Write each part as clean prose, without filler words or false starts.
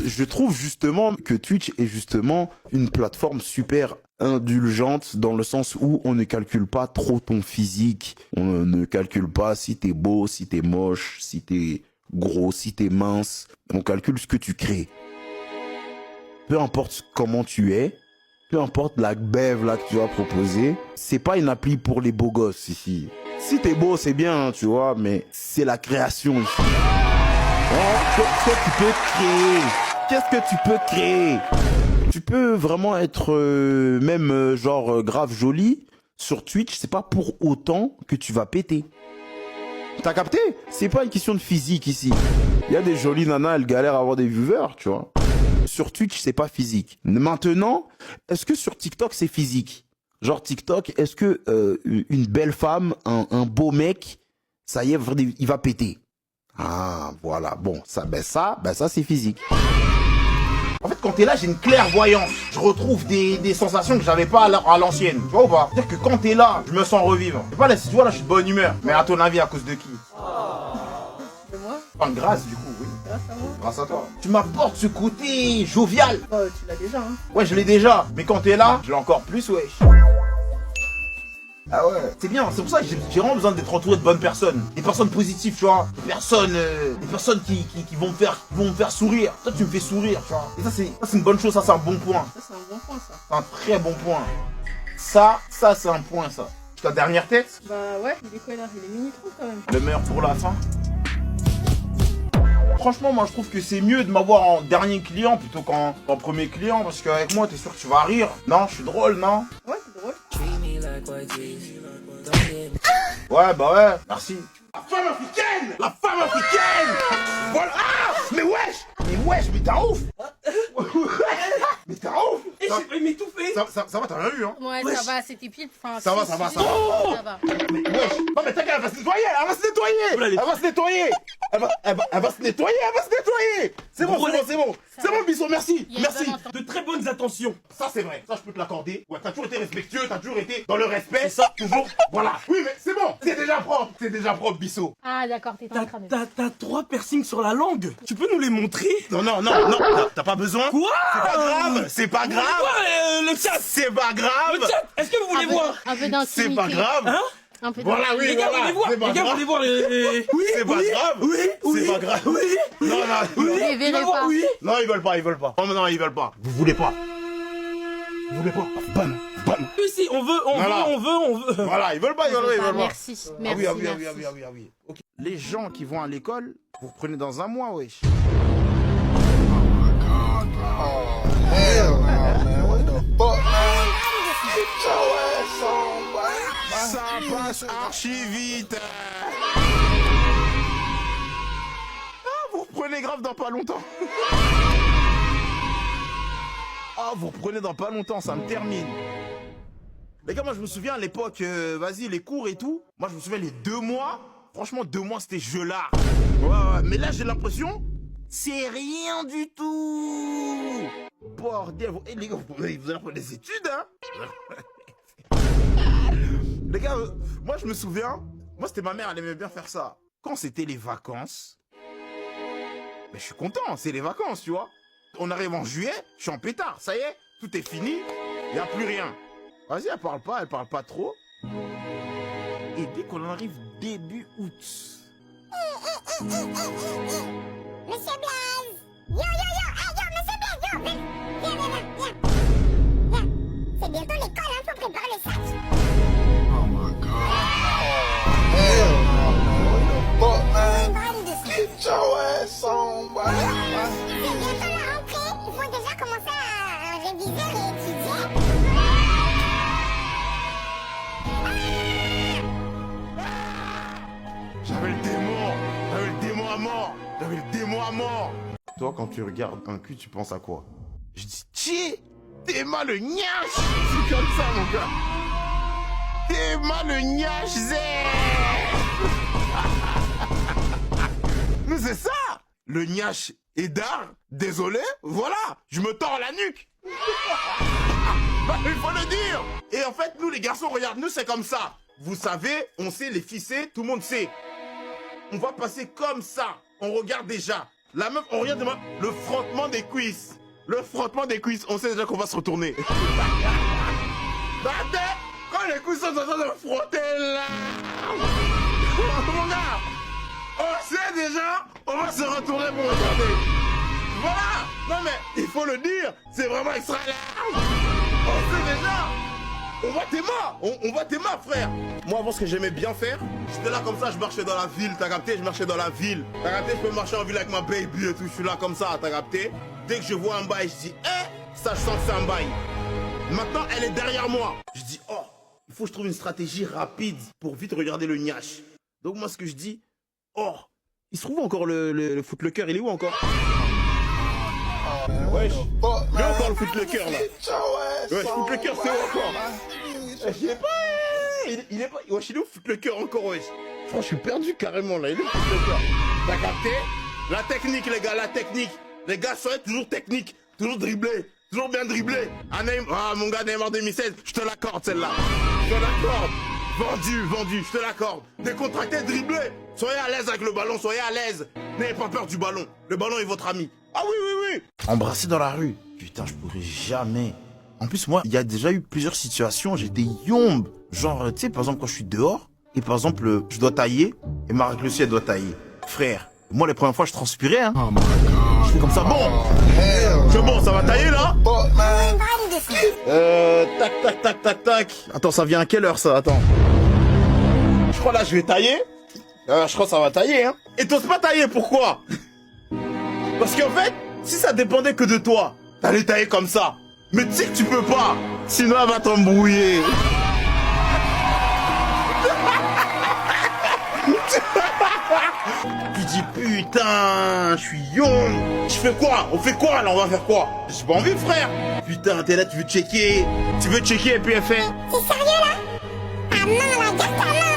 je trouve justement que Twitch est justement une plateforme super indulgente dans le sens où on ne calcule pas trop ton physique. On ne calcule pas si t'es beau, si t'es moche, si t'es gros, si t'es mince. On calcule ce que tu crées. Peu importe comment tu es, peu importe la bève là que tu vas proposer, c'est pas une appli pour les beaux gosses ici. Si t'es beau, c'est bien, hein, tu vois, mais c'est la création ici. Qu'est-ce que tu peux créer? Qu'est-ce que tu peux créer? Tu peux vraiment être même genre grave joli sur Twitch, c'est pas pour autant que tu vas péter. T'as capté? C'est pas une question de physique ici. Il y a des jolies nanas, elles galèrent à avoir des viewers, tu vois. Sur Twitch, c'est pas physique. Maintenant, est-ce que sur TikTok, c'est physique? Genre TikTok, est-ce que une belle femme, un beau mec, ça y est, il va péter? Ah, voilà. Bon, ça c'est physique. En fait, quand t'es là, j'ai une clairvoyance. Je retrouve des sensations que j'avais pas à l'ancienne. Tu vois ou pas? C'est-à-dire que quand t'es là, je me sens revivre. C'est pas là, si tu vois, là, je suis de bonne humeur. Mais à ton avis, à cause de qui? De moi? Enfin, grâce, du coup, oui. Grâce à moi. Grâce à toi. Tu m'apportes ce côté jovial. Oh, tu l'as déjà, hein. Ouais, je l'ai déjà. Mais quand t'es là, je l'ai encore plus, wesh. Ah ouais, c'est bien, c'est pour ça que j'ai vraiment besoin d'être entouré de bonnes personnes. Des personnes positives, tu vois. Des personnes qui vont me faire sourire. Toi, tu me fais sourire, tu vois. Et ça, c'est une bonne chose, ça, c'est un bon point. Ça, c'est un bon point, ça. C'est un très bon point. Ça, c'est un point, ça. Ta dernière tête? Bah ouais, il est quoi là? Il est mini trop quand même. Le meilleur pour la fin. Franchement, moi, je trouve que c'est mieux de m'avoir en dernier client plutôt qu'en premier client. Parce qu'avec moi, t'es sûr que tu vas rire. Non, je suis drôle, non? Ouais, c'est drôle. Ouais, bah ouais, merci. La femme africaine! La femme africaine! Voilà! Ah! Mais wesh, mais t'es un ouf! Mais t'es un ouf! Et j'ai failli m'étouffer. Ça va, t'as rien vu, hein? Ouais, Wesh. ça va, c'était pile. Enfin, Ça va. Ça va. Mais wesh! Non, mais t'inquiète, elle va se nettoyer! Elle va se nettoyer! Oula, Elle va se nettoyer! Elle va se nettoyer! C'est bon, c'est bon, Bisson, merci! Il y a Merci! vraiment temps. De très bonnes attentions. Ça, c'est vrai, ça, je peux te l'accorder. Ouais, t'as toujours été respectueux, t'as toujours été dans le respect. C'est ça. Toujours. Voilà. Oui, mais c'est bon, c'est déjà propre, Bissot. Ah, d'accord, t'es en train de. T'as 3 piercings sur la langue. Tu peux nous les montrer? Non, t'as pas besoin. Quoi? C'est pas grave! Quoi, le chat? C'est pas grave! Le chat, est-ce que vous voulez voir? Un peu C'est d'intimité. pas grave! Hein? Un peu Voilà, oui, Les gars, voilà, vous voulez voir? c'est pas Les gars, vous grave. voulez voir les... Oui, C'est pas grave. Oui, C'est pas grave. Oui. Non, Oui. Vous les Ils verrez veulent voir, pas. Oui. Non, ils veulent pas. Non, ils veulent pas. Vous voulez pas. Bam. Oui, si, on veut. Voilà, ils veulent pas. Merci. Ah Merci. oui. Ok. Les gens qui vont à l'école, vous reprenez dans un mois, wesh. Ça passe archi vite. Vous reprenez grave dans pas longtemps. Vous reprenez dans pas longtemps, ça me termine. Les gars, moi je me souviens à l'époque, vas-y, les cours et tout. Moi je me souviens les 2 mois. Franchement, 2 mois c'était gelard. Ouais. Mais là j'ai l'impression, c'est rien du tout. Bordel, les gars, vous allez reprendre des études, hein. Les gars, moi je me souviens, c'était ma mère, elle aimait bien faire ça. Quand c'était les vacances, mais je suis content, c'est les vacances, tu vois. On arrive en juillet, je suis en pétard, ça y est, tout est fini, il n'y a plus rien. Vas-y, elle parle pas trop. Et dès qu'on arrive début août. Monsieur Blaze! Yo, Monsieur Blaze, yo! Viens. C'est bientôt l'école, hein, faut préparer le sac. Oh my god. Hell no. Get your ass on, boy. C'est bientôt la rentrée, il faut déjà commencer à réviser et étudier. J'avais le démon à mort. Toi, quand tu regardes un cul, tu penses à quoi? Je dis, tiens, t'es mal le gnache. C'est comme ça, mon gars. T'es mal le gnache, zé. Mais c'est ça. Le gnache est d'art. Désolé, voilà, je me tords la nuque. Bah, il faut le dire. Et en fait, nous, les garçons, regarde, nous, c'est comme ça. Vous savez, on sait les ficelles, tout le monde sait. On va passer comme ça. On regarde déjà. La meuf, on regarde le frottement des cuisses. Le frottement des cuisses, on sait déjà qu'on va se retourner. Bah, quand les cuisses sont en train de frotter là. Mon gars, on sait déjà, on va se retourner pour regarder. Voilà. Non mais, il faut le dire, c'est vraiment extra large. On sait déjà. On voit tes mains, on voit tes mains, frère. Moi, avant, ce que j'aimais bien faire, j'étais là comme ça, je marchais dans la ville, t'as capté? Je marchais dans la ville. T'as capté? Je peux marcher en ville avec ma baby et tout, je suis là comme ça, t'as capté? Dès que je vois un bail, je dis, ça, je sens que c'est un bail. Maintenant, elle est derrière moi. Je dis, oh, il faut que je trouve une stratégie rapide pour vite regarder le niache. Donc, moi, ce que je dis, oh, il se trouve encore le footlocker, il est où encore? Wesh, il est encore le footlocker là. Wesh, footlocker, c'est où encore? Il est pas. Il est pas. Wesh, il est où footlocker encore, wesh? Franchement, je suis perdu carrément là. Il est où footlocker? T'as capté? La technique, les gars, la technique. Les gars, soyez toujours technique, toujours dribblé, toujours bien dribblé. Ah, mon gars, Neymar 2016, je te l'accorde celle-là. Je te l'accorde. Vendu, je te l'accorde. Décontracté, dribblé. Soyez à l'aise avec le ballon, soyez à l'aise. N'ayez pas peur du ballon. Le ballon est votre ami. Ah oui. Embrasser dans la rue. Putain, je pourrais jamais. En plus, moi, il y a déjà eu plusieurs situations, j'étais yombe. Genre, tu sais, par exemple, quand je suis dehors, et par exemple, je dois tailler, et Marie aussi, elle doit tailler. Frère, moi, les premières fois, je transpirais, hein. Oh my god. Je fais comme ça, bon. C'est bon, ça va tailler là? Fuck, man. Tac. Attends, ça vient à quelle heure ça? Attends. Je crois là, je vais tailler. Je crois que ça va tailler, hein. Et t'oses pas tailler, pourquoi? Parce qu'en fait, si ça dépendait que de toi, t'allais tailler comme ça. Mais tu sais que tu peux pas. Sinon, elle va t'embrouiller. Tu dis putain, je suis young. Je fais quoi? On fait quoi là? On va faire quoi? J'ai pas envie, frère. Putain, t'es là, tu veux checker. Tu veux checker et puis elle fait. T'es sérieux là? Ah non, là, garde ta main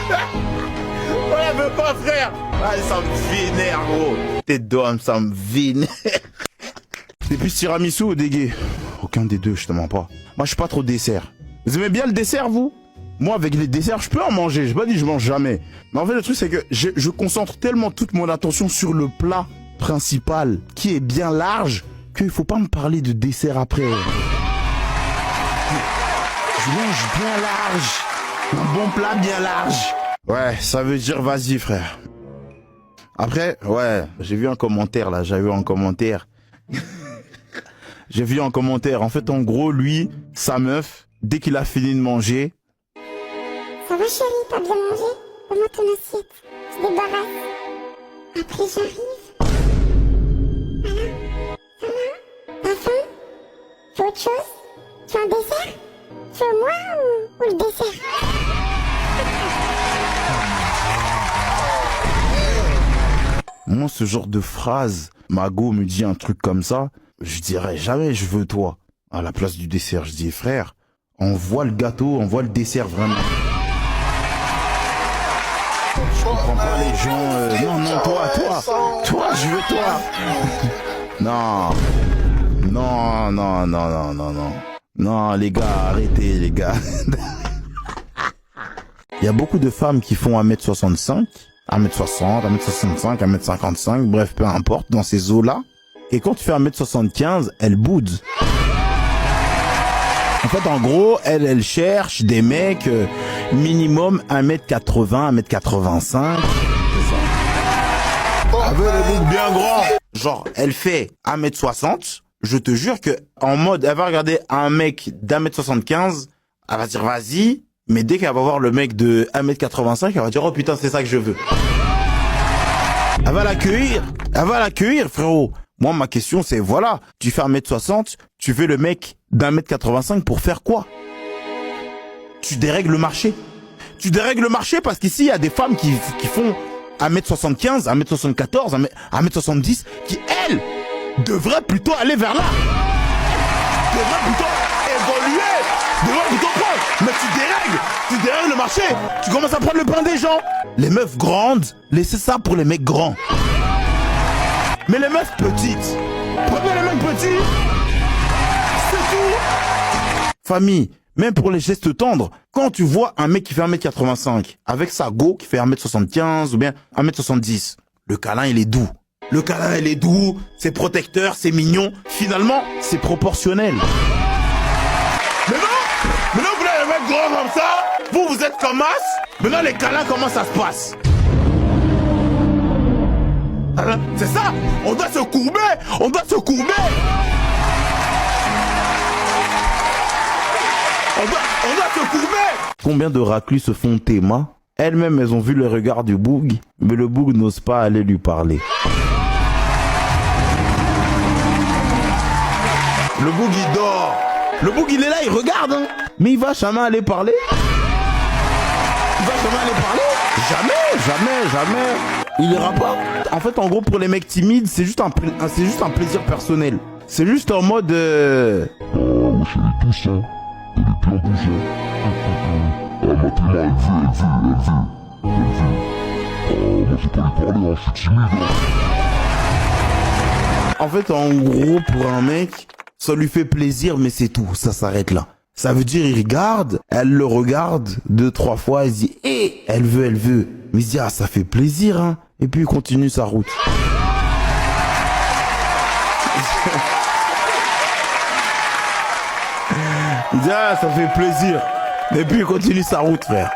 là. Ouais, elle veut pas, frère. Ah, ça me vénère, gros. T'es d'homme, ça me vénère. T'es plus tiramisu ou dégué? Aucun des deux, je te mens pas. Moi, je suis pas trop dessert. Vous aimez bien le dessert, vous? Moi, avec les desserts, je peux en manger. J'ai pas dit que je mange jamais. Mais en fait, le truc, c'est que je concentre tellement toute mon attention sur le plat principal, qui est bien large, qu'il faut pas me parler de dessert après. Je mange bien large. Un bon plat bien large. Ouais, ça veut dire vas-y, frère. Après, ouais, j'ai vu un commentaire, là. J'ai vu un commentaire. J'ai vu un commentaire. En fait, en gros, lui, sa meuf, dès qu'il a fini de manger... Ça va chérie, t'as bien mangé? Comment ton assiette? Je débarrasse. Après j'arrive. Voilà. Ça va? T'as faim? Tu veux autre chose? Tu veux un dessert? Tu veux moi ou le dessert? Moi, ce genre de phrase, Mago me dit un truc comme ça, je dirais jamais je veux toi. À la place du dessert, je dis frère, envoie le gâteau, envoie le dessert vraiment. Je comprends pas les gens. Non, toi, je veux toi. Non, les gars, arrêtez, les gars. Il y a beaucoup de femmes qui font 1m65, 1m60, 1m65, 1m55, bref, peu importe, dans ces eaux-là. Et quand tu fais 1m75, elles boudent. En fait, en gros, elle cherche des mecs minimum 1m80, 1m85. Elle veut les boucs bien grands. Genre, elle fait 1m60. Je te jure que en mode, elle va regarder un mec d'1m75, elle va dire vas-y. Mais dès qu'elle va voir le mec de 1m85, elle va dire oh putain, c'est ça que je veux. Elle va l'accueillir, frérot. Moi, ma question, c'est voilà, tu fais 1m60, tu veux le mec d'1m85 pour faire quoi? Tu dérègles le marché. Tu dérègles le marché parce qu'ici, il y a des femmes qui font 1m75, 1m74, 1m70, qui, elles, devraient plutôt aller vers là. Devraient plutôt évoluer. Devraient plutôt prendre. Mais tu dérègles le marché. Tu commences à prendre le pain des gens. Les meufs grandes, laissez ça pour les mecs grands. Mais les meufs petites, prenez les mecs petits. C'est tout. Famille, même pour les gestes tendres, quand tu vois un mec qui fait 1m85 avec sa go qui fait 1m75 ou bien 1m70, Le câlin, il est doux. Le câlin, il est doux, c'est protecteur, c'est mignon. Finalement, C'est proportionnel. maintenant vous êtes un mec gros comme ça, vous êtes comme as. Maintenant, les câlins, comment ça se passe? Hein? C'est ça, on doit se courber, on doit se courber. On doit se courber. Combien de raclus se font Théma? Elles-mêmes, elles ont vu le regard du boug, mais le boug n'ose pas aller lui parler. Le boug, il dort. Le boug, il est là, il regarde, hein. Mais il va jamais aller parler. Il va jamais aller parler. Jamais. Il ira pas. En fait, en gros, pour les mecs timides, c'est juste un plaisir personnel. C'est juste en mode... En fait, en gros, pour un mec, ça lui fait plaisir, mais c'est tout. Ça s'arrête là. Ça veut dire, il regarde, elle le regarde 2-3 fois, elle se dit, elle veut. Mais il se dit, ah, ça fait plaisir, hein. Et puis, il continue sa route. Il dit, ah, ça fait plaisir. Et puis, il continue sa route, frère.